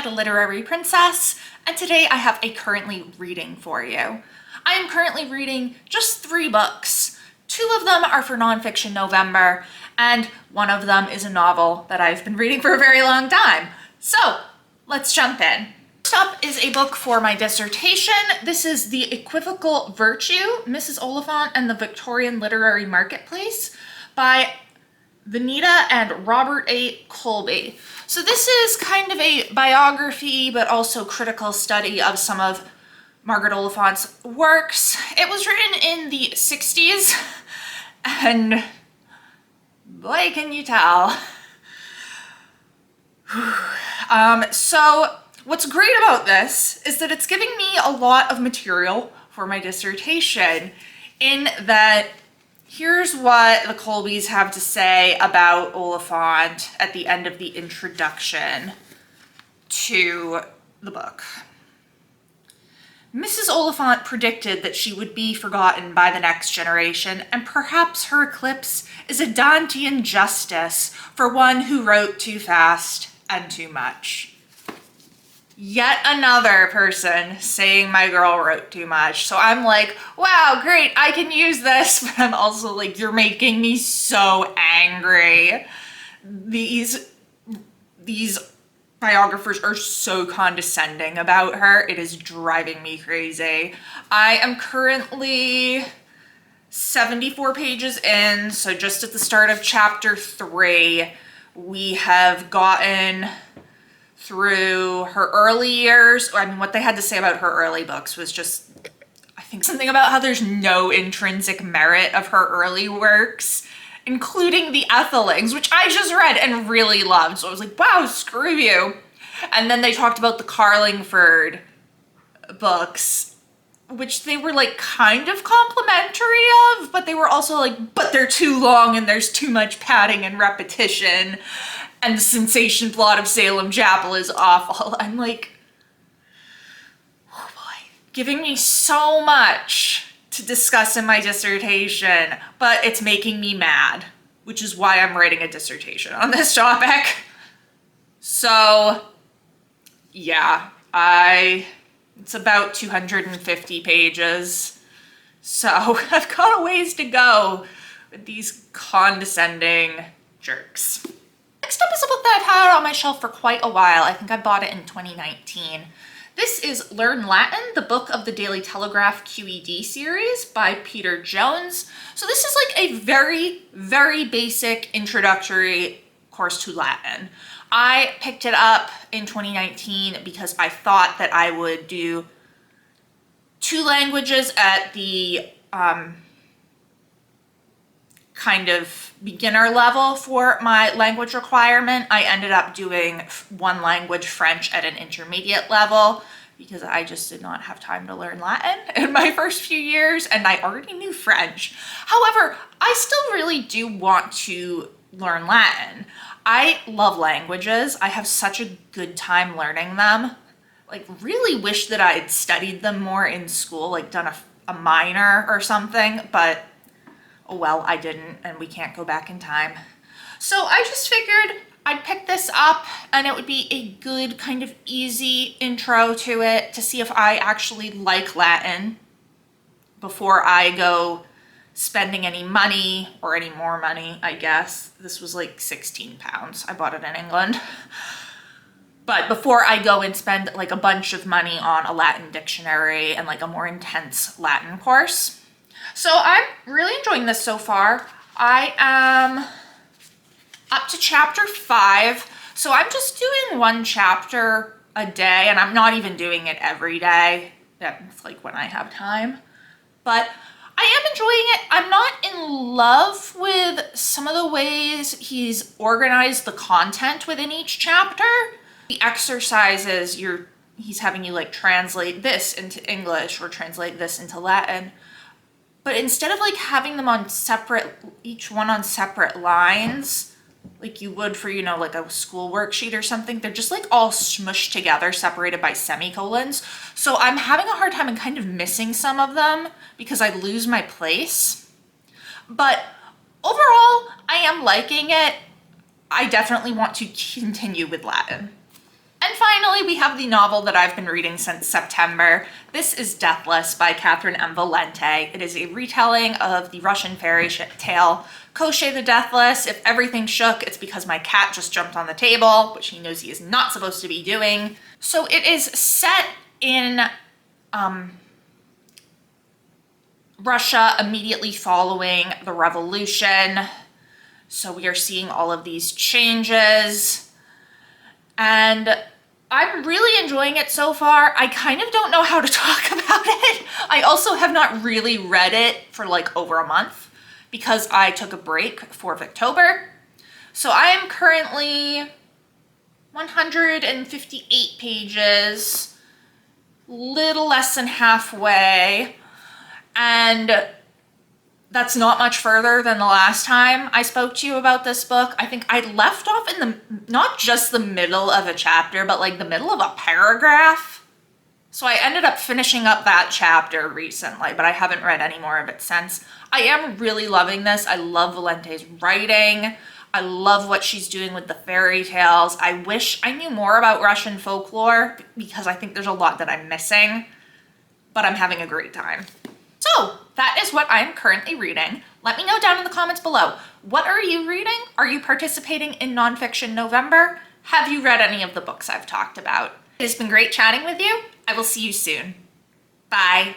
at a literary princess, and today I have a currently reading for you. I am currently reading just 3 books. 2 of them are for nonfiction November, and one of them is a novel that I've been reading for a very long time. So let's jump in. First up is a book for my dissertation. This is The Equivocal Virtue, Mrs. Oliphant and the Victorian Literary Marketplace by Venita and Robert A. Colby. So this is kind of a biography, but also critical study of some of Margaret Oliphant's works. It was written in the 60s, and boy, can you tell. So what's great about this is that it's giving me a lot of material for my dissertation, in that here's what the Colbys have to say about Oliphant at the end of the introduction to the book. Mrs. Oliphant predicted that she would be forgotten by the next generation, and perhaps her eclipse is a Dantean justice for one who wrote too fast and too much. Yet another person saying my girl wrote too much. So I'm like, wow, great, I can use this. But I'm also like, you're making me so angry. These biographers are so condescending about her. It is driving me crazy. I am currently 74 pages in. So just at the start of chapter 3, we have gotten through her early years. I mean, what they had to say about her early books was just, I think, something about how there's no intrinsic merit of her early works, including the Ethelings, which I just read and really loved. So I was like, wow, screw you. And then they talked about the Carlingford books, which they were like kind of complimentary of, but they were also like, but they're too long and there's too much padding and repetition. And the sensation plot of Salem Chapel is awful. I'm like, oh boy, giving me so much to discuss in my dissertation, but it's making me mad, which is why I'm writing a dissertation on this topic. So yeah, it's about 250 pages. So I've got a ways to go with these condescending jerks. Next up is a book that I've had on my shelf for quite a while. I think I bought it in 2019. This is Learn Latin, the book of the Daily Telegraph QED series by Peter Jones. So this is like a very, very basic introductory course to Latin. I picked it up in 2019 because I thought that I would do 2 languages at the kind of beginner level for my language requirement. I ended up doing 1 language, French, at an intermediate level because I just did not have time to learn Latin in my first few years, and I already knew French. However, I still really do want to learn Latin. I love languages. I have such a good time learning them. Like, really wish that I had studied them more in school, like done a minor or something, but oh well, I didn't, and we can't go back in time. So I just figured I'd pick this up, and it would be a good kind of easy intro to it to see if I actually like Latin before I go spending any money, or any more money, I guess. This was like £16. I bought it in England. But before I go and spend like a bunch of money on a Latin dictionary and like a more intense Latin course. So I'm really enjoying this so far. I am up to chapter 5. So I'm just doing 1 chapter a day, and I'm not even doing it every day. That's like when I have time. But I am enjoying it. I'm not in love with some of the ways he's organized the content within each chapter. The exercises, he's having you like translate this into English or translate this into Latin. But instead of like having them on each one on separate lines, like you would for, like a school worksheet or something, they're just like all smushed together, separated by semicolons. So I'm having a hard time and kind of missing some of them because I lose my place. But overall, I am liking it. I definitely want to continue with Latin. And And finally, we have the novel that I've been reading since September. This is Deathless by Catherine M. Valente. It is a retelling of the Russian fairy tale Koschei the Deathless. If everything shook, it's because my cat just jumped on the table, which he knows he is not supposed to be doing. So it is set in Russia immediately following the revolution. So we are seeing all of these changes. And I'm really enjoying it so far. I kind of don't know how to talk about it. I also have not really read it for like over a month because I took a break for Victober. So I am currently 158 pages, little less than halfway, and that's not much further than the last time I spoke to you about this book. I think I left off in the, not just the middle of a chapter, but like the middle of a paragraph. So I ended up finishing up that chapter recently, but I haven't read any more of it since. I am really loving this. I love Valente's writing. I love what she's doing with the fairy tales. I wish I knew more about Russian folklore because I think there's a lot that I'm missing, but I'm having a great time. So that is what I'm currently reading. Let me know down in the comments below. What are you reading? Are you participating in Nonfiction November? Have you read any of the books I've talked about? It has been great chatting with you. I will see you soon. Bye.